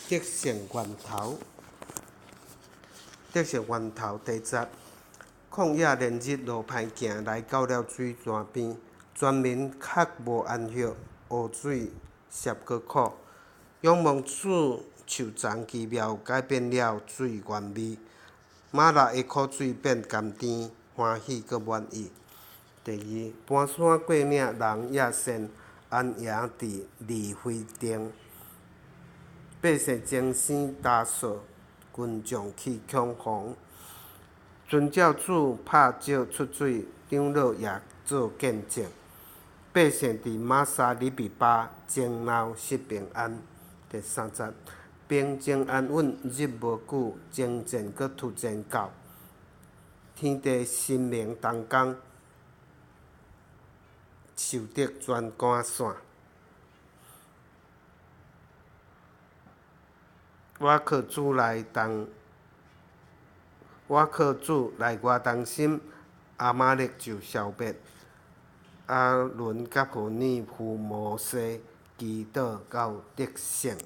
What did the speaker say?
德胜源头，德胜源头地闸，旷野连日路歹行，来到了水泉边，全民较无安息，湖水涉搁苦。仰望主树丛奇妙，改变了水原味。马拉的苦水变甘甜，欢喜搁满意。第二，搬山过岭，人也善，安营伫离非定。百姓精神打扫，群众去恐慌。遵照主拍石出水，长老也做见证。百姓伫玛莎里密巴，争闹失平安。第三节，平静安稳，日无久，征战搁突然到。天地神明同工，受得全赶散。我靠主来我同心，阿玛力就消灭。阿伦甲何尼赴摩西，祈祷到得胜。